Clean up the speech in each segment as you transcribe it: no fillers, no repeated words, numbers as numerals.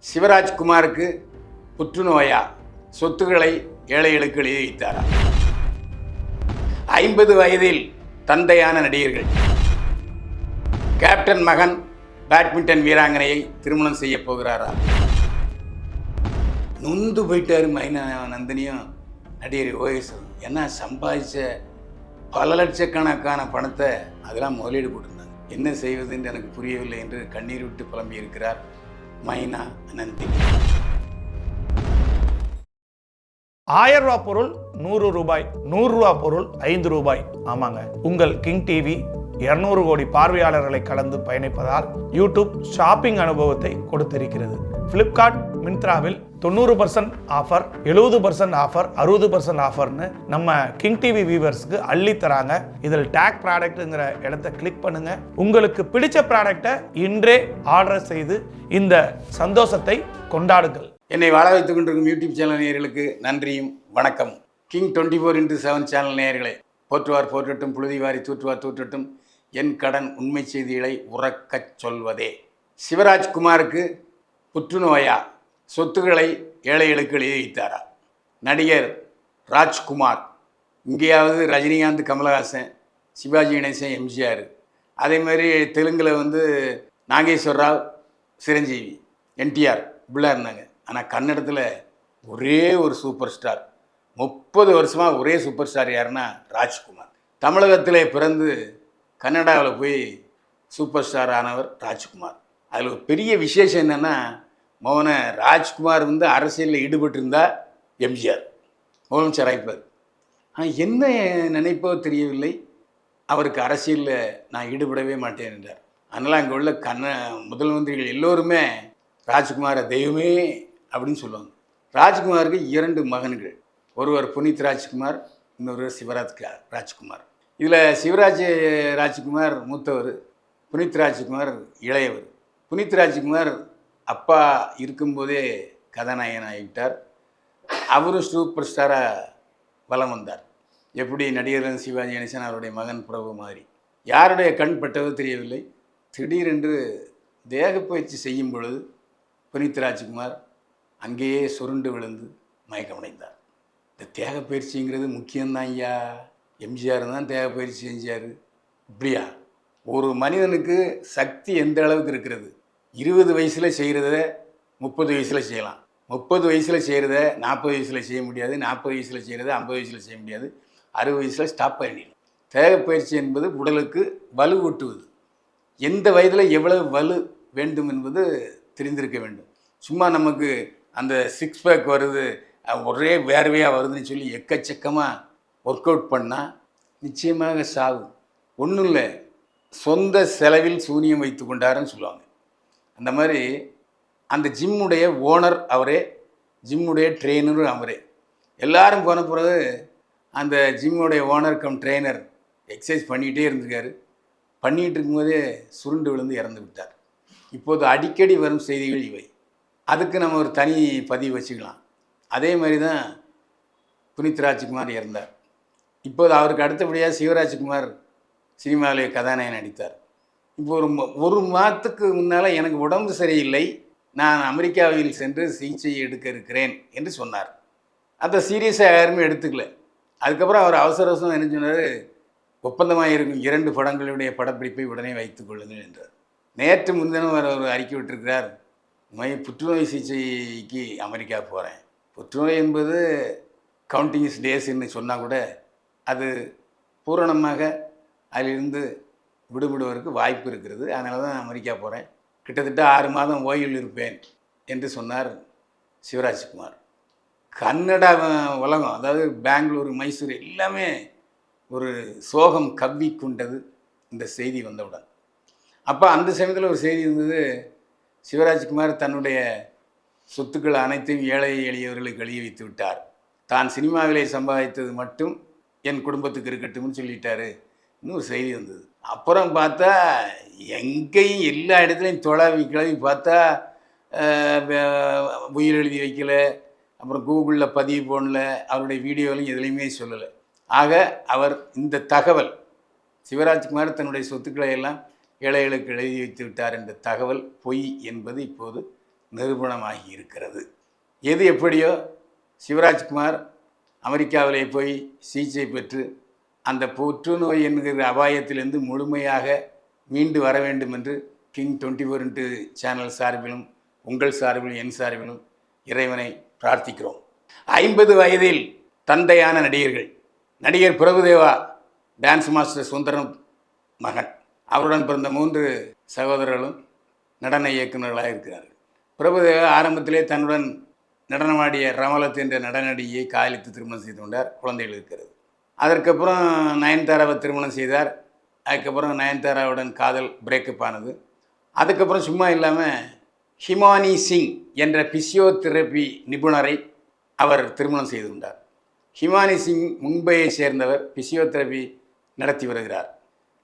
சிவராஜ்குமாருக்கு புற்றுநோயா சொத்துக்களை ஏழைகளுக்கு எழுதி வைத்தாரா? 50 வயதில் தந்தையான நடிகர்கள். கேப்டன் மகன் பேட்மிண்டன் வீராங்கனையை திருமணம் செய்ய போகிறாரா? நொந்து போயிட்டாரு மைனா நந்தினியும் நடிகர் ஓஎஸ். என்ன சம்பாதிச்ச பல லட்சக்கணக்கான பணத்தை அதெல்லாம் முதலீடு போட்டிருந்தாங்க. என்ன செய்வது என்று எனக்கு புரியவில்லை என்று கண்ணீர் விட்டு புலம்பி இருக்கிறார் மைனா நந்தினி. 1000 ரூபாய் பொருள் 100 ரூபாய், 100 ரூபாய் பொருள் 5 ரூபாய். ஆமாங்க, உங்கள் கிங் டிவி 200 கோடி பார்வையாளர்களை கடந்து பயணிப்பதால் யூடியூப் ஷாப்பிங் அனுபவத்தை கொடுத்திருக்கிறது. பிளிப்கார்ட், மிந்த்ராவில் 90% ஆஃபர், 70% ஆஃபர், 60% ஆஃபர்னு நம்ம கிங் டிவி வியூவர்ஸ்க்கு அள்ளி தராங்க. இதில் டேக் ப்ராடக்ட்ங்கிற இடத்தை கிளிக் பண்ணுங்க. உங்களுக்கு பிடிச்ச ப்ராடக்டை இன்றே ஆர்டர் செய்து இந்த சந்தோஷத்தை கொண்டாடுங்கள். என்னை வாழ வைத்துக் கொண்டிருக்கும் யூடியூப் சேனல் நேயர்களுக்கு நன்றியும் வணக்கம். கிங் 24x7 சேனல் நேயர்களே, போற்றுவார் போற்றட்டும், புழுதிவாரி தூற்றுவார் தூற்றட்டும், என் கடன் உண்மை செய்திகளை உறக்கச் சொல்வதே. சிவராஜ்குமாருக்கு புற்றுநோயா சொத்துக்களை ஏழைகளுக்கு எழுதி வைத்தாரா? நடிகர் ராஜ்குமார், இங்கேயாவது ரஜினிகாந்த், கமலஹாசன், சிவாஜி கணேசன், எம்ஜிஆர், அதே மாதிரி தெலுங்கில் நாகேஸ்வர் ராவ், சிரஞ்சீவி, என்டிஆர் இப்படிலாம் இருந்தாங்க. ஆனால் கன்னடத்தில் ஒரே ஒரு சூப்பர் ஸ்டார், 30 வருஷமாக ஒரே சூப்பர் ஸ்டார் யாருன்னா ராஜ்குமார். தமிழகத்தில் பிறந்து கன்னடாவில் போய் சூப்பர் ஸ்டார் ஆனவர் ராஜ்குமார். அதில் ஒரு பெரிய விசேஷம் என்னென்னா, மோகன ராஜ்குமார் அரசியலில் ஈடுபட்டிருந்தா எம்ஜிஆர் முதலமைச்சர் ஆயிப்பார். ஆனால் என்ன நினைப்போ தெரியவில்லை, அவருக்கு அரசியலில் நான் ஈடுபடவே மாட்டேன் என்றார். அதனால் அங்கே உள்ள முதல் மந்திரிகள் எல்லோருமே ராஜ்குமாரை தெய்வமே அப்படின்னு சொல்லுவாங்க. ராஜ்குமாருக்கு 2 மகன்கள், ஒருவர் புனித் ராஜ்குமார், இன்னொருவர் சிவராஜ் ராஜ்குமார். இதில் சிவராஜ் ராஜ்குமார் மூத்தவர், புனித் ராஜ்குமார் இளையவர். புனித் ராஜ்குமார் அப்பா இருக்கும்போதே கதாநாயகன் ஆகிவிட்டார். அவரும் சூப்பர் ஸ்டாராக வலம் வந்தார். எப்படி நடிகர் சிவாஜி கணேசன் அவருடைய மகன் பிரபு மாதிரி. யாருடைய கண் பட்டதோ தெரியவில்லை, திடீரென்று தேகப்பயிற்சி செய்யும் பொழுது புனித் ராஜ்குமார் அங்கேயே சுருண்டு விழுந்து மயக்கமடைந்தார். இந்த தேகப்பயிற்சிங்கிறது முக்கியம்தான் ஐயா, எம்ஜிஆர் தான் தேகப்பயிற்சி செஞ்சார். இப்படியா? ஒரு மனிதனுக்கு சக்தி எந்த அளவுக்கு இருக்கிறது? 20 வயசில் செய்கிறத 30 வயசில் செய்யலாம், 30 வயசில் செய்கிறத 40 வயசில் செய்ய முடியாது, 40 வயசில் செய்கிறத 50 வயசில் செய்ய முடியாது, 60 வயசில் ஸ்டாப் பண்ணிடணும். தேகப்பயிற்சி என்பது உடலுக்கு வலு ஊட்டுவது. எந்த வயதில் எவ்வளவு வலு வேண்டும் என்பது தெரிந்திருக்க வேண்டும். சும்மா நமக்கு அந்த 6 பேக் வருது, ஒரே வேர்வையாக வருதுன்னு சொல்லி எக்கச்சக்கமாக ஒர்க் அவுட் பண்ணால் நிச்சயமாக சாவு. ஒன்றும் இல்லை, சொந்த செலவில் சூனியம் வைத்து கொண்டாருன்னு சொல்லுவாங்க. அந்த மாதிரி அந்த ஜிம்முடைய ஓனர் அவரே, ஜிம்முடைய ட்ரெயினரும் அவரே. எல்லாரும் போன பிறகு அந்த ஜிம்முடைய ஓனர் கம் ட்ரெயினர் எக்ஸசைஸ் பண்ணிகிட்டே இருந்திருக்காரு. பண்ணிகிட்டு இருக்கும்போதே சுருண்டு விழுந்து இறந்து விட்டார். இப்போது அடிக்கடி வரும் செய்திகள் இவை. அதுக்கு நம்ம ஒரு தனி பதிவு வச்சுக்கலாம். அதே மாதிரி தான் புனித் ராஜ்குமார் இறந்தார். இப்போது அவருக்கு அடுத்தபடியாக சிவராஜ்குமார் சினிமாவிலே கதாநாயகன் நடித்தார். இப்போ ஒரு மாதத்துக்கு முன்னால் எனக்கு உடம்பு சரியில்லை, நான் அமெரிக்காவில் சென்று சிகிச்சை எடுக்க இருக்கிறேன் என்று சொன்னார். அதை சீரியஸாக யாருமே எடுத்துக்கல. அதுக்கப்புறம் அவர் அவசர அவசரம் என்ன சொன்னார், ஒப்பந்தமாக இருக்கும் 2 படங்களுடைய படப்பிடிப்பை உடனே வைத்துக் கொள்ளுங்கள் என்றார். நேற்று முன்தினம் அவர் ஒரு அறிக்கை விட்டிருக்கிறார், புற்றுநோய் சிகிச்சைக்கு அமெரிக்கா போகிறேன். புற்றுநோய் என்பது கவுண்டிங்ஸ் டேஸ்ன்னு சொன்னால் கூட அது பூரணமாக அதிலிருந்து விடுபடுவதற்கு வாய்ப்பு இருக்கிறது. அதனால தான் அமெரிக்கா போகிறேன், கிட்டத்தட்ட 6 மாதம் ஓய்வில் இருப்பேன் என்று சொன்னார் சிவராஜ்குமார். கன்னடா உலகம், அதாவது பெங்களூர், மைசூர் எல்லாமே ஒரு சோகம் கவ்வி கொண்டது இந்த செய்தி வந்தவுடன். அப்போ அந்த சமயத்தில் ஒரு செய்தி இருந்தது, சிவராஜ்குமார் தன்னுடைய சொத்துக்கள் அனைத்தையும் ஏழை எளியவர்களுக்கு எழுதி வைத்து விட்டார், தான் சினிமாவிலே சம்பாதித்தது மட்டும் என் குடும்பத்துக்கு இருக்கட்டும்னு சொல்லிட்டாரு. இன்னொரு செய்தி வந்தது. அப்புறம் பார்த்தா எங்கேயும் எல்லா இடத்துலையும் கிளவி பார்த்தா உயிர் எழுதி வைக்கல, அப்புறம் கூகுளில் பதிவு போடல, அவருடைய வீடியோலையும் எதுலையுமே சொல்லலை. ஆக அவர் இந்த தகவல், சிவராஜ்குமார் தன்னுடைய சொத்துக்களை எல்லாம் ஏழைகளுக்கு எழுதி வைத்து விட்டார் என்ற தகவல் பொய் என்பது இப்போது நிரூபணமாகி இருக்கிறது. எது எப்படியோ சிவராஜ்குமார் அமெரிக்காவிலே போய் சிகிச்சை பெற்று அந்த புற்றுநோய் என்கிற அபாயத்திலிருந்து முழுமையாக மீண்டு வர வேண்டும் என்று கிங் 24 சேனல் சார்பிலும் உங்கள் சார்பிலும் என் சார்பிலும் இறைவனை பிரார்த்திக்கிறோம். 50 வயதில் தந்தையான நடிகர் பிரபுதேவா டான்ஸ் மாஸ்டர் சுந்தரம் மகன். அவருடன் பிறந்த 3 சகோதரர்களும் நடன இயக்குநர்களாக இருக்கிறார்கள். பிரபுதேவா ஆரம்பத்திலே தன்னுடன் நடனமாடிய ரமலத் என்ற நடன நடிகையை காதலித்து திருமணம் செய்து கொண்டார். குழந்தைகள் இருக்கிறது. அதற்கப்புறம் நயன்தாராவை திருமணம் செய்தார். அதுக்கப்புறம் நயன்தாராவுடன் காதல் பிரேக்கப் ஆனது. அதுக்கப்புறம் சும்மா இல்லாமல் ஹிமானி சிங் என்ற பிசியோதெரப்பி நிபுணரை அவர் திருமணம் செய்து கொண்டார். ஹிமானி சிங் மும்பையை சேர்ந்தவர், பிசியோதெரப்பி நடத்தி வருகிறார்.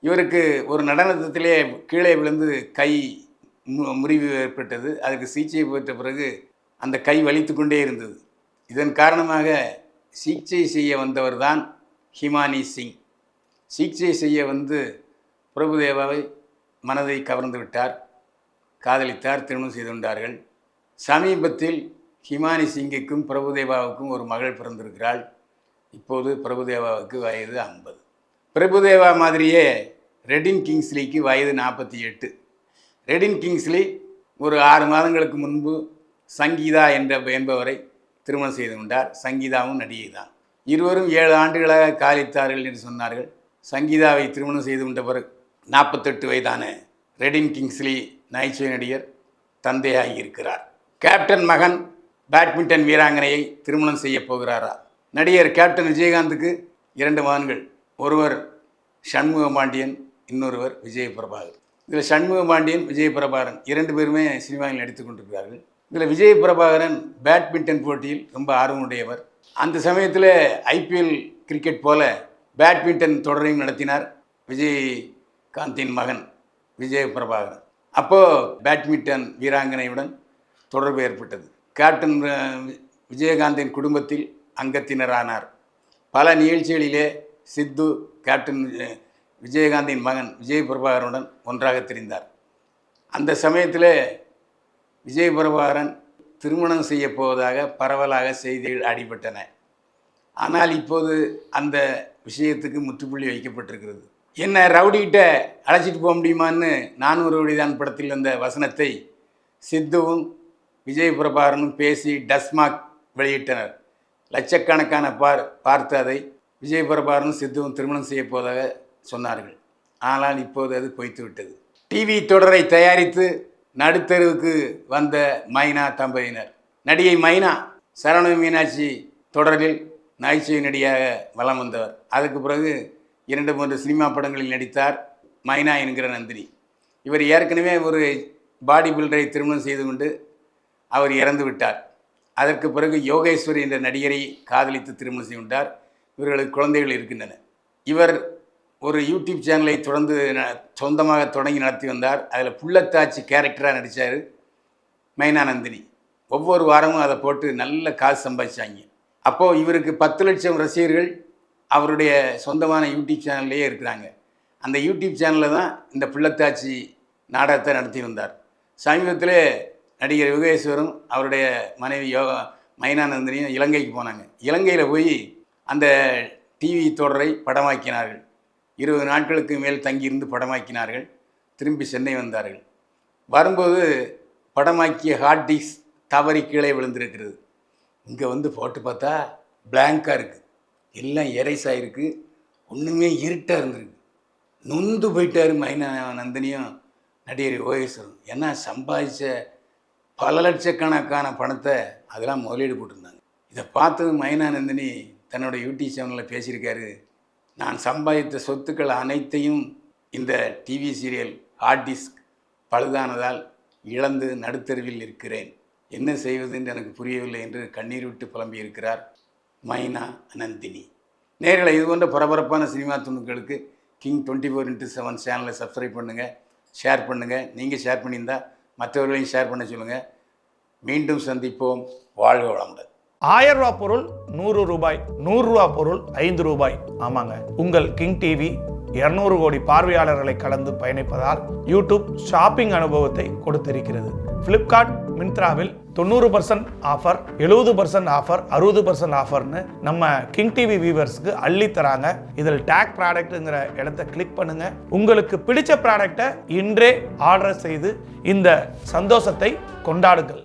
இவருக்கு ஒரு நடனத்திலே கீழே விழுந்து கை முறிவு ஏற்பட்டது. அதுக்கு சிகிச்சை பெற்ற பிறகு அந்த கை வலித்து கொண்டே இருந்தது. இதன் காரணமாக சிகிச்சை செய்ய வந்தவர் தான் ஹிமானி சிங். சிகிச்சை செய்ய வந்து பிரபுதேவாவை மனதை கவர்ந்து விட்டார், காதலித்தார், திருமணம் செய்து கொண்டார்கள். சமீபத்தில் ஹிமானி சிங்குக்கும் பிரபுதேவாவுக்கும் ஒரு மகள் பிறந்திருக்கிறாள். இப்போது பிரபுதேவாவுக்கு வயது 50. பிரபுதேவா மாதிரியே ரெடின் கிங்ஸ்லிக்கு வயது 48. ரெடின் கிங்ஸ்லி ஒரு 6 மாதங்களுக்கு முன்பு சங்கீதா என்பவரை திருமணம் செய்து கொண்டார். சங்கீதாவும் நடிகை தான். இருவரும் 7 ஆண்டுகளாக காதலித்தார்கள் என்று சொன்னார்கள். சங்கீதாவை திருமணம் செய்து கொண்ட பிறகு 48 வயதான ரெடின் கிங்ஸ்லி நகைச்சுவை நடிகர் தந்தையாகி இருக்கிறார். கேப்டன் மகன் பேட்மிண்டன் வீராங்கனையை திருமணம் செய்ய போகிறாரா? நடிகர் கேப்டன் விஜயகாந்துக்கு 2 மகன்கள். ஒருவர் சண்முக பாண்டியன், இன்னொருவர் விஜய் பிரபாகர். இதில் சண்முக பாண்டியன், விஜய் பிரபாகரன் 2 பேருமே சினிமாவில் நடித்து கொண்டிருக்கிறார்கள். இதில் விஜய் பிரபாகரன் பேட்மிண்டன் போட்டியில் ரொம்ப ஆர்வமுடையவர். அந்த சமயத்தில் ஐபிஎல் கிரிக்கெட் போல பேட்மிண்டன் தொடரையும் நடத்தினார் விஜயகாந்தின் மகன் விஜய் பிரபாகரன். அப்போது பேட்மிண்டன் வீராங்கனையுடன் தொடர்பு ஏற்பட்டது. கேப்டன் விஜயகாந்தின் குடும்பத்தில் அங்கத்தினரானார். பல நிகழ்ச்சிகளிலே சித்து கேப்டன் விஜயகாந்தின் மகன் விஜய் பிரபாகரனுடன் ஒன்றாக தெரிந்தார். அந்த சமயத்தில் விஜய் பிரபாகரன் திருமணம் செய்ய போவதாக பரவலாக செய்திகள் அடிபட்டன. ஆனால் இப்போது அந்த விஷயத்துக்கு முற்றுப்புள்ளி வைக்கப்பட்டிருக்கிறது. என்ன ரவுடிகிட்ட அழைச்சிட்டு போக முடியுமான்னு 400 வழிதான் படத்தில் அந்த வசனத்தை சித்துவும் விஜய் பிரபாகரனும் பேசி டஸ்மாக் வெளியிட்டனர். லட்சக்கணக்கான பார்த்து அதை விஜய் பிரபாகரனும் சித்துவும் திருமணம் செய்ய போவதாக சொன்னார்கள். ஆனால் இப்போது அது பொய்த்து விட்டது. டிவி தொடரை தயாரித்து நடுத்தருவுக்கு வந்த மைனா தம்பதியினர். நடிகை மைனா சரவண மீனாட்சி தொடரில் நகைச்சுவை நடிகையாக வலம் வந்தவர். அதுக்கு பிறகு 2-3 சினிமா படங்களில் நடித்தார். மைனா என்கிற நந்தினி. இவர் ஏற்கனவே ஒரு பாடி பில்டரை திருமணம் செய்து கொண்டு அவர் இறந்து விட்டார். அதற்கு பிறகு யோகேஸ்வரி என்ற நடிகரை காதலித்து திருமணம் செய்து கொண்டார். இவர்களுக்கு குழந்தைகள் இருக்கின்றன. இவர் ஒரு யூடியூப் சேனலை தொடர்ந்து சொந்தமாக தொடங்கி நடத்தி வந்தார். அதில் புள்ளத்தாச்சி கேரக்டராக நடித்தார் மைனா நந்தினி. ஒவ்வொரு வாரமும் அதை போட்டு நல்ல காசு சம்பாதிச்சாங்க. அப்போது இவருக்கு 10 லட்சம் ரசிகர்கள் அவருடைய சொந்தமான யூடியூப் சேனல்லையே இருக்கிறாங்க. அந்த யூடியூப் சேனலில் தான் இந்த புள்ளத்தாச்சி நாடகத்தை நடத்தி வந்தார். சமீபத்தில் நடிகர் யோகேஸ்வரும் அவருடைய மனைவி மைனா நந்தினியும் இலங்கைக்கு போனாங்க. இலங்கையில் போய் அந்த டிவி தொடரை படமாக்கினார்கள். 20 நாட்களுக்கு மேல் தங்கியிருந்து படமாக்கினார்கள். திரும்பி சென்னை வந்தார்கள். வரும்போது படமாக்கிய ஹார்ட் டிஸ்க் தவறி கீழே விழுந்திருக்கிறது. இங்கே வந்து போட்டு பார்த்தா பிளாங்காக இருக்குது, எல்லாம் எரைஸாக இருக்குது, ஒன்றுமே இருட்டாக இருந்திருக்கு. நொந்து போயிட்டார் மைனா நந்தினியும் நடிகர் யோகேஸ்வரன். ஏன்னா சம்பாதிச்ச பல லட்சக்கணக்கான பணத்தை அதெல்லாம் முதலீடு போட்டிருந்தாங்க. இதை பார்த்தது மைனா நந்தினி தன்னோட யூடியூப் சேனலில் பேசியிருக்காரு. நான் சம்பாதித்த சொத்துக்கள் அனைத்தையும் இந்த டிவி சீரியல் ஹார்ட் டிஸ்க் பழுதானதால் இழந்து நடுத்தருவில் இருக்கிறேன், என்ன செய்வது என்று எனக்கு புரியவில்லை என்று கண்ணீர் விட்டு புலம்பியிருக்கிறார் மைனா நந்தினி. நேர்களை இது போன்ற பரபரப்பான சினிமா துணுக்களுக்கு கிங் 24x7 சேனலை சப்ஸ்கிரைப் பண்ணுங்கள், ஷேர் பண்ணுங்கள். நீங்கள் ஷேர் பண்ணியிருந்தால் மற்றவர்களையும் ஷேர் பண்ண சொல்லுங்கள். மீண்டும் சந்திப்போம். வாழ்க வளமுடன். 1000 ரூபாய் பொருள் 100 ரூபாய், 100 ரூபாய் பொருள் 5 ரூபாய். ஆமாங்க, உங்கள் கிங் டிவி 200 கோடி பார்வையாளர்களை கலந்து பயணிப்பதால் யூடியூப் ஷாப்பிங் அனுபவத்தை கொடுத்திருக்கிறது. ஃப்ளிப்கார்ட் மிந்த்ராவில் 90% ஆஃபர், 70% ஆஃபர், 60% ஆஃபர்னு நம்ம கிங் டிவி வியூவர்ஸ்க்கு அள்ளி தராங்க. இதில் டேக் ப்ராடக்ட்ங்கிற இடத்த கிளிக் பண்ணுங்க. உங்களுக்கு பிடிச்ச ப்ராடக்டை இன்றே ஆர்டர் செய்து இந்த சந்தோஷத்தை கொண்டாடுங்கள்.